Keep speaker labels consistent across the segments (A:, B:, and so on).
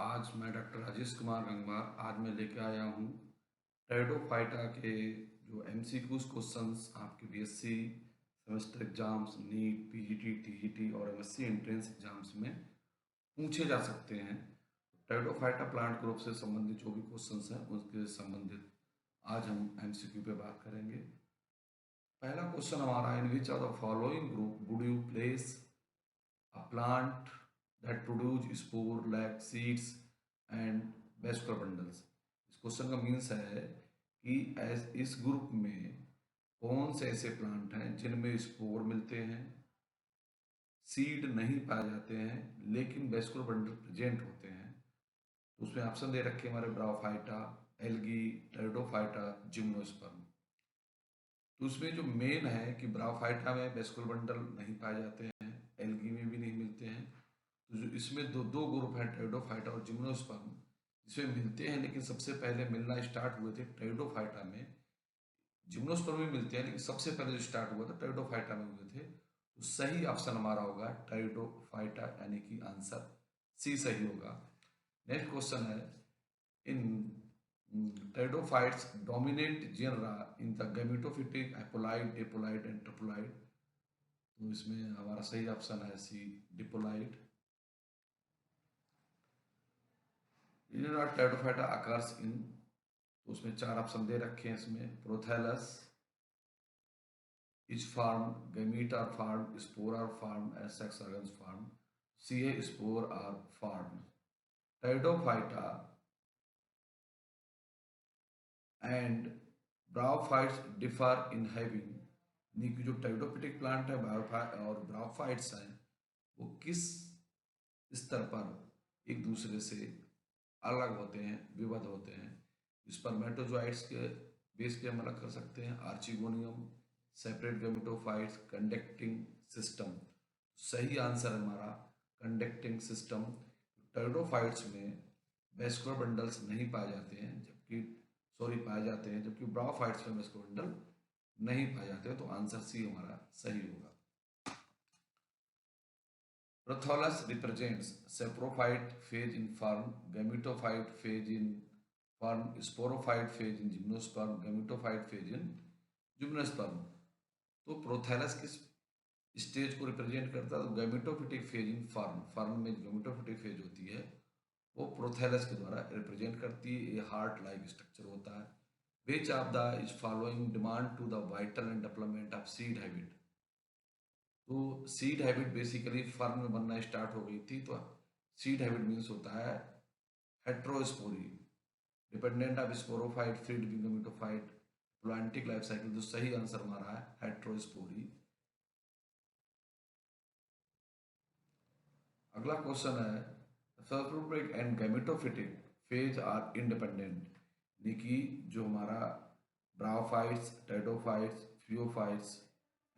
A: आज मैं डॉक्टर राजेश कुमार गंगवार आज मैं लेके आया हूँ टेरिडोफाइटा के जो एमसीक्यूज क्वेश्चंस आपके BSc semester exams NEET PGT TGT और एमएससी एंट्रेंस एग्जाम्स में पूछे जा सकते हैं। टेरिडोफाइटा प्लांट ग्रुप से संबंधित जो भी क्वेश्चंस हैं उसके संबंधित आज हम एमसीक्यू पे बात करेंगे। पहला क्वेश्चन हमारा, in which of the following group would you place a plant that produce spore like seeds and vascular bundles। इस क्वेश्चन का मीन्स है कि एज इस ग्रुप में कौन से ऐसे प्लांट हैं जिनमें स्पोर मिलते हैं, सीड नहीं पाए जाते हैं लेकिन वेस्कुलर बंडल प्रेजेंट होते हैं। तो उसमें ऑप्शन दे रखे हमारे ब्रायोफाइटा, एल्गी, टेरिडोफाइटा, जिम्नोस्पर्म। तो उसमें जो मेन है कि ब्रायोफाइटा में वेस्कुलर बंडल नहीं पाए जाते हैं, एल्गी में भी नहीं मिलते हैं। तो जो इसमें दो दो ग्रुप हैं टेरिडोफाइटा और जिम्नोस्पर्म, इसमें मिलते हैं लेकिन सबसे पहले मिलना स्टार्ट हुए थे टेरिडोफाइटा में। जिम्नोस्पर्म में मिलते हैं लेकिन सबसे पहले जो स्टार्ट हुआ था टेरिडोफाइटा में हुए थे। तो सही ऑप्शन हमारा होगा टेरिडोफाइटा, यानी कि आंसर सी सही होगा। नेक्स्ट क्वेश्चन है, in pteridophytes dominant genera in the gametophytic haploid, diploid and triploid. तो इसमें हमारा सही ऑप्शन है सी, डिपोलाइड। टेरिडोफाइटा अकर्स इन, तो उसमें चार ऑप्शन दे रखे हैं इसमें, prothallus, each form, gamete are form, spore are form and sex organs form. C है spore are form. Pteridophyta and bryophytes differ in having, यानी कि जो टेरिडोफिटिक प्लांट है और ब्रायोफाइट्स हैं वो किस स्तर पर एक दूसरे से अलग होते हैं, विविध होते हैं। स्पर्मेटोजोइट्स के बेस पे हम अलग कर सकते हैं, archegonium, separate gametophytes, conducting system. सही आंसर है हमारा कंडक्टिंग सिस्टम। टेरिडोफाइट्स में वेस्कुलर बंडल्स नहीं पाए जाते हैं पाए जाते हैं, जबकि ब्रायोफाइट्स में वेस्कुलर बंडल नहीं पाए जाते हैं। तो आंसर सी हमारा सही होगा। Prothollus represents saprophyte phase in fern, gametophyte phase in fern, sporophyte phase in gymnosperm, gametophyte phase in gymnosperm। तो प्रोथैलस किस स्टेज को रिप्रेजेंट करता है? तो gametophytic phase in fern, fern में गैमेटोफिटिक फेज होती है वो प्रोथैलस के द्वारा रिप्रेजेंट करती है। ये हार्ट लाइक स्ट्रक्चर होता है। Which of the is following demand to the vital and development of seed habit. तो सीड हैबिट बेसिकली फर्न में बनना स्टार्ट हो गई थी। तो सीड हैबिट मीन्स होता है heterospory, dependent of sporophyte, free living gametophyte, plantic life cycle. तो सही आंसर हमारा है हेट्रोस्पोरी। अगला क्वेश्चन है, सर्वोप्रिक and gametophytic phase are independent, यानी कि जो हमारा bryophytes, pteridophytes, phaeophytes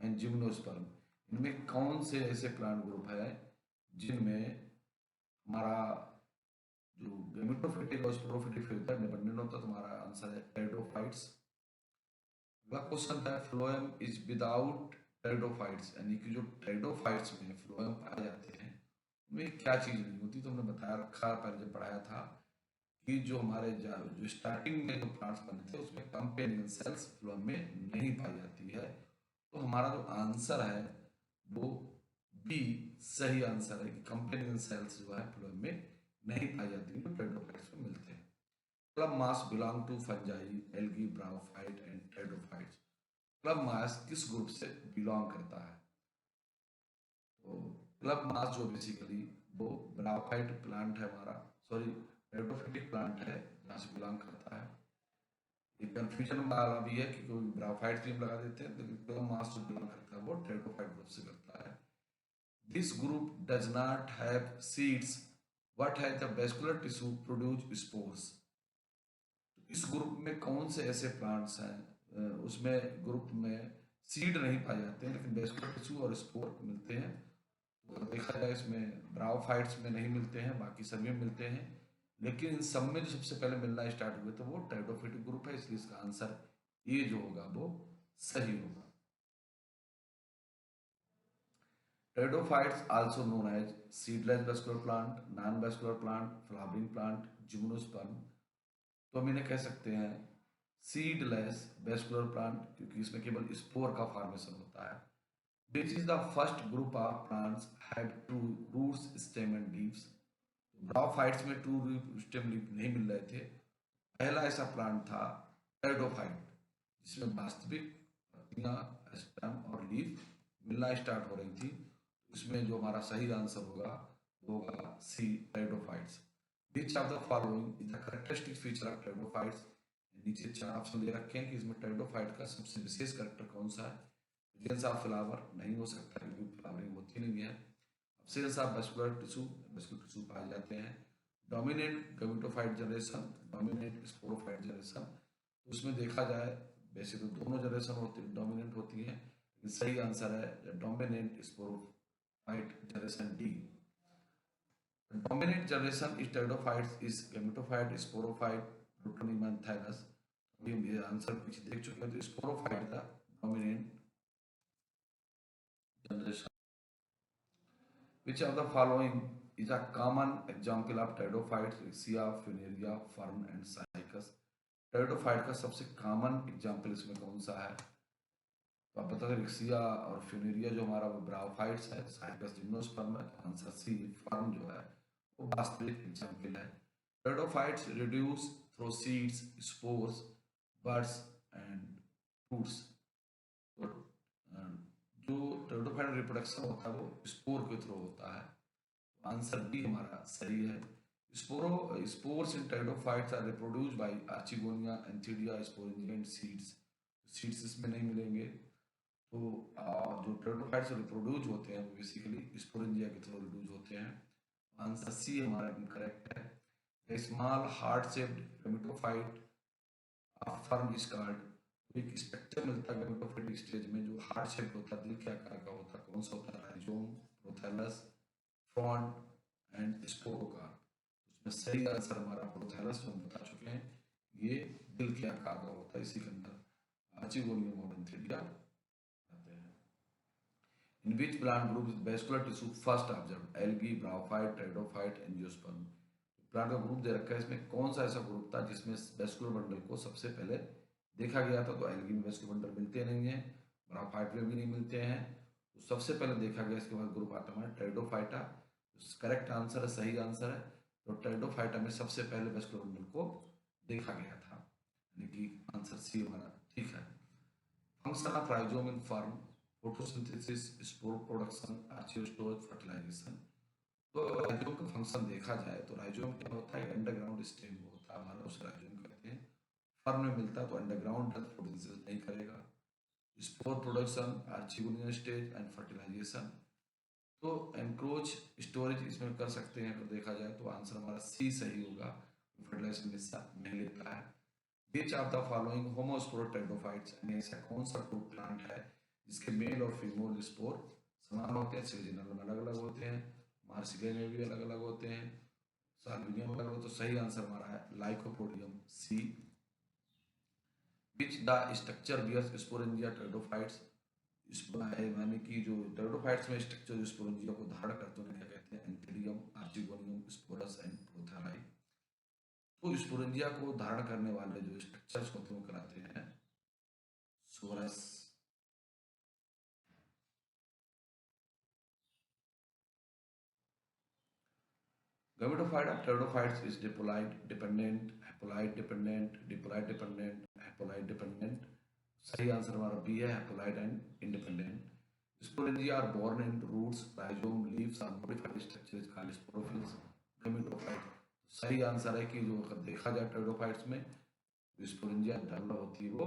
A: and gymnosperm, इनमें कौन से ऐसे प्लांट ग्रुप है जिनमें हमारा जो गैमेटोफिटिक और स्पोरोफिटिक फेज है डिपेंडेंट होता है? तो हमारा आंसर है टेरिडोफाइट्स। अगला क्वेश्चन है, फ्लोएम इज विदाउट टेरिडोफाइट्स, यानी कि जो टेरिडोफाइट्स में फ्लोएम पाए जाते हैं उनमें क्या चीज नहीं होती? तो हमने बताया रखा पहले जब पढ़ाया था कि जो हमारे जो स्टार्टिंग में जो प्लांट्स बनते हैं उसमें कंपेनियन सेल्स फ्लोएम में नहीं पाई जाती है। तो हमारा जो आंसर है वो बी सही आंसर है कि कंपेनियन सेल्स जो है फ्लोएम में नहीं पाई जाती, जो टेरिडोफाइट्स में मिलते हैं। Club moss belong to fungi, algae, bryophyte and pteridophytes. Club moss किस ग्रुप से बिलोंग करता है? तो क्लब मास जो बेसिकली वो ब्रायोफाइट प्लांट है हमारा, सॉरी टेरिडोफाइटिक प्लांट है जहाँ से बिलोंग करता है। एक कंफ्यूजन वाला भी है कि कोई ब्रायोफाइट भी हम लगा देते हैं, लेकिन क्लब मास जो बिलोंग करता है वो टेरिडोफाइट ग्रुप से करता है। This group does not have seeds but has the vascular tissue produce spores. इस ग्रुप में कौन से ऐसे प्लांट्स हैं उसमें ग्रुप में सीड नहीं पाए जाते हैं लेकिन वेस्कुलर टिश्यू और स्पोर मिलते हैं? तो देखा जाए इसमें ब्रायोफाइट्स में नहीं मिलते हैं, बाकी सभी में मिलते हैं। लेकिन इन सब में जो सबसे पहले मिलना स्टार्ट हुए तो वो टेरिडोफाइटिक ग्रुप है, इसलिए इसका आंसर ए जो होगा वो सही होगा। Pteridophytes also known as seedless vascular plant, non-vascular plant, flowering plant, gymnosperm। तो हम इन्हें कह सकते हैं सीडलेस वेस्कुलर प्लांट, क्योंकि इसमें केवल स्पोर का फॉर्मेशन होता है। This is the first group of plants have to roots, stem and leaves. Bryophytes में टू स्टेम लीफ नहीं मिल रहे थे। पहला ऐसा प्लांट था टेरिडोफाइट, जिसमें वास्तविक पत्तियां, स्टेम और लीफ मिलना स्टार्ट हो रही थी। इसमें जो हमारा सही आंसर होगा वो होगा सी, pteridophytes. Which of the following is the characteristic feature of pteridophytes? नीचे चार ऑप्शन दे रखे हैं कि इसमें टेरिडोफाइट का सबसे विशेष कैरेक्टर कौन सा है। प्रेजेंस ऑफ फ्लावर नहीं हो सकता क्योंकि फ्लावरिंग होती नहीं है। Absence of vascular tissue, vascular tissue पाए जाते हैं। Dominant gametophyte generation, dominant sporophyte generation. तो उसमें देखा जाए वैसे तो दोनों जनरेशन होती डोमिनेंट होती है, लेकिन सही आंसर है dominant sporophyte generation D. The dominant generation is pteridophytes is gametophyte, sporophyte, protonium and thallus। अभी हम ये आंसर पीछे देख चुके हैं। तो स्पोरोफाइट का dominant generation. Which of the following is a common example of pteridophytes? Rixia, Funaria, Fern and Cycas। Pteridophyte का सबसे कॉमन एग्जाम्पल इसमें कौन सा है? तो आप बता दें रिक्सिया और फ्यूनेरिया जो हमारा वो ब्रायोफाइट्स है, साइकस जिम्नोस्पर्म है। आंसर सी, फर्न जो है वो वास्तविक एग्जाम्पल है। Pteridophytes reduce through seeds, spores, buds and fruits. तो जो टेरिडोफाइट रिप्रोडक्शन होता है वो स्पोर के थ्रू होता है। आंसर बी हमारा सही है। Spores in pteridophytes are reproduced by archegonia, antheridia, sporangia and seeds. Seeds इसमें नहीं मिलेंगे। तो जो टेरिडोफाइट्स रिप्रोड्यूस होते हैं वो बेसिकली स्पोरेंजिया के थ्रू रिड्यूस होते हैं। आंसर सी हमारा इनकरेक्ट है। Small heart shaped gametophyte firm is called. एक स्ट्रक्चर मिलता है गैमेटोफाइट स्टेज में जो हार्ट शेप होता है, दिल के आकार का होता है। कौन सा होता है? Rhizome, prothallus, frond and sporocarp. उसमें सही आंसर हमारा प्रोथैलस जो हम बता चुके हैं, ये दिल के आकार का होता है। इसी के अंदर आर्चिगोनियम और एंथिडिया आते हैं। In which plant group is vascular tissue first observed? Algae, bryophyte, pteridophyte, angiosperm। Plant का ग्रुप दे रखा है, इसमें कौन सा ऐसा ग्रुप था जिसमें वेस्कुलर बंडल को सबसे पहले देखा गया था? तो एल्गी में वेस्कुलर बंडल मिलते नहीं है, ब्रायोफाइट में भी नहीं मिलते हैं। तो सबसे पहले देखा गया, इसके बाद ग्रुप आता है टेरिडोफाइटा। करेक्ट आंसर है, सही आंसर है। तो टेरिडोफाइटा में सबसे पहले वेस्कुलर बंडल को देखा गया था, यानी कि आंसर सी हमारा ठीक है। Function of rhizome in fern, photosynthesis, spore production, आर्चियो स्टोरेज, फर्टिलाइजेशन। तो राइजोम का फंक्शन देखा जाए तो राइजोम क्या होता है? अंडरग्राउंड स्टेम होता है हमारा, उसे राइजोम कहते हैं। फर्न में मिलता है तो अंडरग्राउंड फोटोसिंथेसिस नहीं करेगा। Spore production, archegonial stage and fertilization. तो एनक्रोच स्टोरेज इसमें कर सकते हैं। तो देखा जाए तो आंसर हमारा सी सही होगा, फर्टिलाइजेशन हिस्सा नहीं लेता है। Which of the following homospore pteridophytes, ऐसा कौन सा फ्रूट प्लांट है जिसके मेल और फीमेल स्पोर समान होते हैं? सिलिजिनल में अलग अलग होते हैं, मार्सिलिया में भी अलग अलग होते हैं, साल्विनिया में अलग होते हैं। तो सही आंसर हमारा है Lycopodium C. Which the structure bears sporangia pteridophytes. यानी कि जो टेरिडोफाइट्स में स्ट्रक्चर स्पोरेंजिया को धारण करते हैं क्या कहते हैं? एंथिडियम, आर्चिगोनियम, स्पोरस एंड प्रोथैलाई। तो स्पोरेंजिया को धारण करने वाले जो स्ट्रक्चर्स होते हैं वो कहलाते हैं source. Gametophyte of pteridophytes is diploid dependent, haploid dependent, diploid dependent, haploid dependent। सही आंसर हमारा बी है, haploid and independent। Sporangia are born in roots, rhizome, leaves or modified structures called sporophylls। Gametophyte सही answer है कि जो अगर देखा जाए टेरिडोफाइट्स में जो स्पोरेंजिया डेवलप होती है वो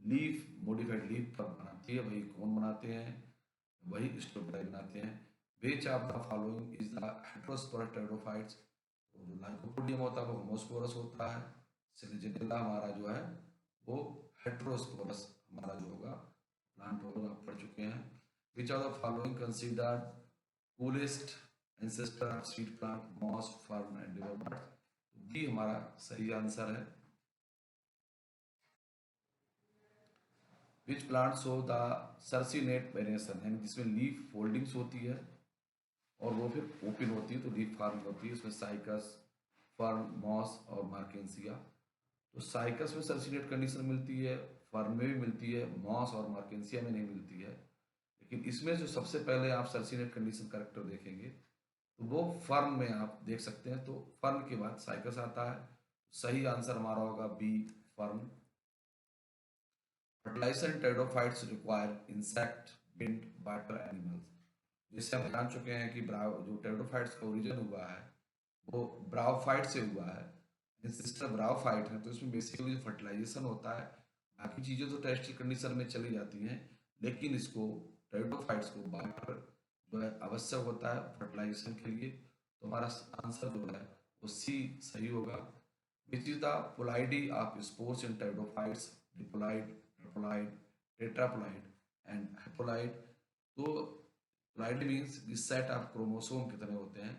A: लीफ, मॉडिफाइड लीफ पर बनाती है। वही कौन बनाते हैं? वही स्टोप्लाई बनाते हैं। Which of the following is the heterosporous pteridophytes? तो जो लाइकोपोडियम होता है वो होमोस्पोरस होता है। सिलिजिडेला हमारा जो है वो हेटेरोस्पोरस हमारा जो होगा प्लांट होगा, आप पढ़ चुके हैं। Which of the following considered coolest ancestor of seed plant, moss, fern and riverbirds? D हमारा सही आंसर है। Which plant show the circinate variation, यानी जिसमें लीफ फोल्डिंग्स होती है और वो फिर ओपन होती है तो डीप फार्मिंग होती है। इसमें साइकस, फर्न, मॉस और मार्केंसिया। तो साइकस में सर्सिनेट कंडीशन मिलती है, फर्न में भी मिलती है, मॉस और मार्केंसिया में नहीं मिलती है। लेकिन इसमें जो सबसे पहले आप सर्सिनेट कंडीशन करेक्टर देखेंगे तो वो फर्न में आप देख सकते हैं। तो फर्न के बाद साइकस आता है। सही आंसर हमारा होगा B, fern. Fertilizer and pteridophytes require insect, wind, water animals. जिससे हम जान चुके हैं कि जो टेरिडोफाइट्स का ओरिजिन हुआ है वो ब्रायोफाइट से हुआ है। सिस्टर ब्रायोफाइट है तो इसमें बेसिकली जो फर्टिलाइजेशन होता है, बाकी चीज़ें तो टेरेस्ट्रियल कंडीशन में चली जाती हैं, लेकिन इसको टेरिडोफाइट्स को वाटर जो है आवश्यक होता है फर्टिलाइजेशन के लिए। तो हमारा आंसर जो है वो सी सही होगा। Which is the ploidy of spores in pteridophytes? Diploid, triploid, tetraploid and haploid. तो पोलाइडी मीन्स इस सेट ऑफ क्रोमोसोम कितने होते हैं।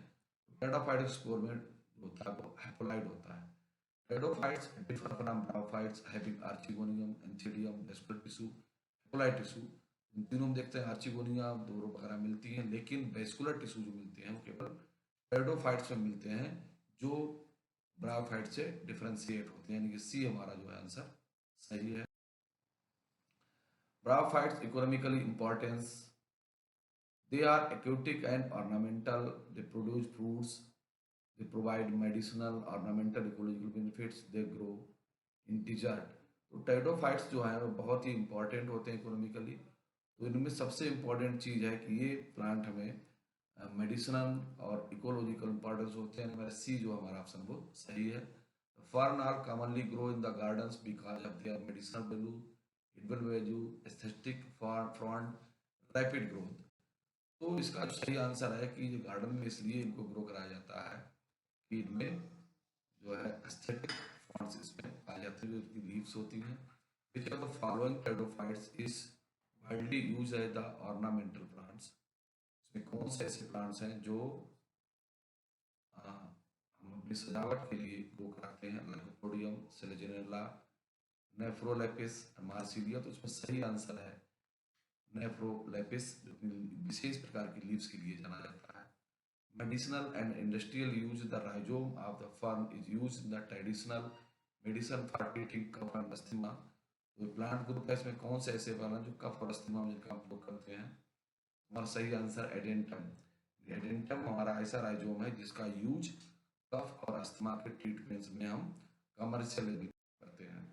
A: टेरिडोफाइट स्पोर में जो होता है वो हेपोलाइड होता है। Pteridophytes differ from bryophytes having archegonium, Anthidium, vascular tissue, haploid tissue। इन तीनों में देखते हैं आर्चिगोनिया दोरो वगैरह मिलती हैं, लेकिन वेस्कुलर टिश्यू जो मिलते हैं वो केवल टेरिडोफाइट्स में मिलते हैं, जो ब्रायोफाइट से डिफरेंशिएट होते हैं। यानी कि सी हमारा जो है आंसर सही है। Bryophytes economically importance, they are aquatic and ornamental, they produce fruits, they provide medicinal, ornamental, ecological benefits, they grow in desert. तो टेरिडोफाइट्स जो हैं वो बहुत ही इंपॉर्टेंट होते हैं इकोनॉमिकली। तो इनमें सबसे इम्पॉर्टेंट चीज़ है कि ये प्लांट हमें मेडिसिनल और इकोलॉजिकल इंपॉर्टेंस होते हैं। हमारा सी जो हमारा ऑप्शन वो सही है। Fern are commonly grow in the gardens because of their medicinal value, edible value, aesthetic, frond, rapid growth. तो इसका जो सही आंसर है कि ये गार्डन में इसलिए इनको ग्रो कराया जाता है कि इनमें जो है एस्थेटिक फॉन्ट्स इसमें पाए जाते हैं, जो इसकी लीव्स होती हैं। Which of the following pteridophytes is widely use as the ornamental plants? इसमें कौन से ऐसे प्लांट्स हैं जो हम अपनी सजावट के लिए ग्रो कराते हैं? Lycopodium, Selaginella, nephrolepis, Marsilea. तो इसमें सही आंसर है नेफ्रोलेपिस, जो विशेष प्रकार की लीव्स के लिए जाना जाता है। Medicinal and industrial use, the rhizome of the fern is used in the traditional medicine for treating cough and asthma। तो प्लांट ग्रुप है इसमें कौन से ऐसे वाला जो कफ और अस्थमा में जिनका हम लोग करते हैं? हमारा सही आंसर एडेंटम। एडेंटम हमारा ऐसा राइजोम है जिसका यूज कफ और अस्थमा के ट्रीटमेंट्स में हम कमर्शियल करते हैं।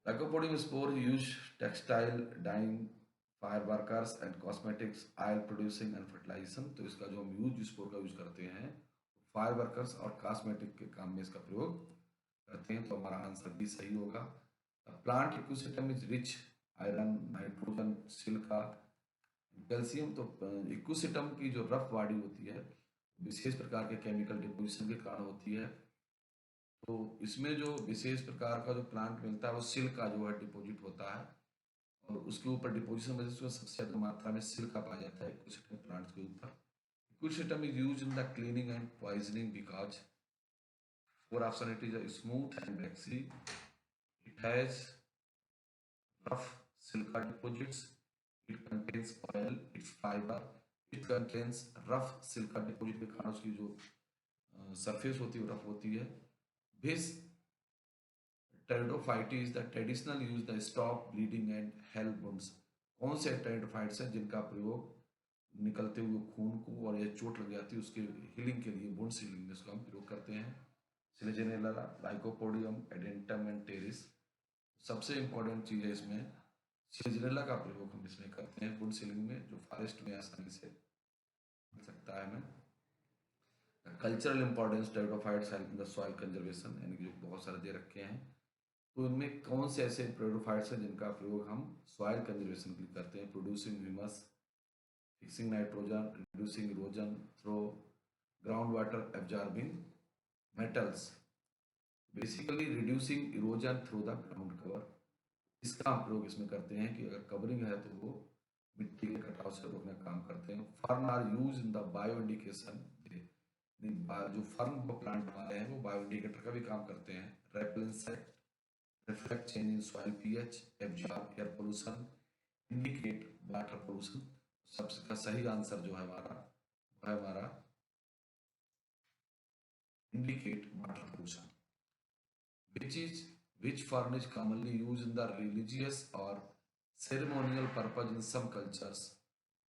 A: Lycopodium spore used textile dyeing, fire workers and cosmetics, oil producing and fertilization. तो इसका जो हम यूज स्पोर का यूज करते हैं फायर वर्कर्स और कॉस्मेटिक के काम में इसका प्रयोग करते हैं। तो हमारा आंसर भी सही होगा। Plant ecosystem is rich iron, nitrogen, silica, calcium. तो इकोसिस्टम की जो रफ बॉडी होती है विशेष प्रकार के केमिकल डिपोजिशन के कारण होती है। तो इसमें जो विशेष प्रकार का जो प्लांट मिलता है वो सिल्क का जो है डिपोजिट होता है, और उसके ऊपर डिपोजिशन वजह से सबसे ज्यादा मात्रा में सिल्क पाया जाता है कुछ प्लांट्स के ऊपर। कुछ system is use in the cleaning and poisoning because four option it is smooth and vaccine, it has rough Chilka deposits, it contains oil, it's fibre, it contains rough Chilka deposit के कारण उसकी जो सरफेस होती है rough होती है। This pteridophyte is the traditional use the stop bleeding and help wounds. कौन से टेरिडोफाइट्स हैं जिनका प्रयोग निकलते हुए खून को और या चोट लग जाती है उसके हीलिंग के लिए, वुंड्स हीलिंग में उसका हम प्रयोग करते हैं? सिलेजेनेला, लाइकोपोडियम, एडेंटम एंड टेरिस। सबसे इंपॉर्टेंट चीज़ है इसमें सिलेजेनेला का प्रयोग हम इसमें करते हैं वुंड हीलिंग में, जो फॉरेस्ट में आसानी से मिल सकता है हमें। Cultural importance pteridophytes help in the soil conservation, यानी कि जो बहुत सारे दे रखे हैं। तो इनमें कौन से ऐसे टेरिडोफाइट्स हैं जिनका प्रयोग हम सॉइल कंजर्वेशन के लिए करते हैं? Producing humus, fixing nitrogen, reducing erosion through ground water, absorbing metals. Basically reducing erosion through the ground cover, इसका हम प्रयोग इसमें करते हैं कि अगर कवरिंग है तो वो मिट्टी के कटाव से रोकने का काम करते हैं। Fern are use in the bio indication, जो फर्न को प्लांट हमारे हैं वो बायो इंडिकेटर का भी काम करते हैं। रेपेलेंसेंट, reflect change in soil pH, absorb air pollution, indicate water pollution। सबका सही आंसर जो है हमारा वो है हमारा indicate water pollution. which is which fern is commonly used in the religious or ceremonial purpose in some cultures.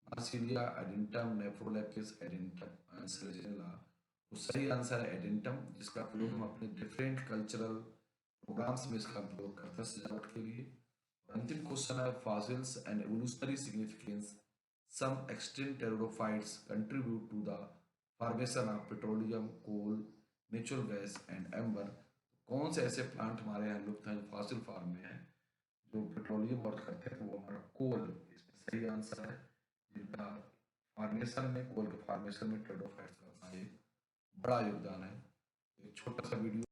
A: Marsilia edentum, Nephrolepis edentum and Slegionella. तो सही आंसर है एडेंटम, जिसका प्रयोग हम अपने डिफरेंट कल्चरल प्रोग्राम्स में इसका प्रयोग करते हैं सजावट के लिए. अंतिम क्वेश्चन है fossils and evolutionary significance. Some extinct pteridophytes contribute to the formation of petroleum, coal, natural gas and amber. कौन से ऐसे प्लांट हमारे यहाँ लुप्त हैं जो फॉसिल फॉर्म में है, जो पेट्रोलियम वर्क करते हैं? तो वो हमारा कोल इसमें सही आंसर है, जिनका फॉर्मेशन में, कोल के फॉर्मेशन में टेरिडोफाइट्स का अपना एक बड़ा योगदान है. एक छोटा सा वीडियो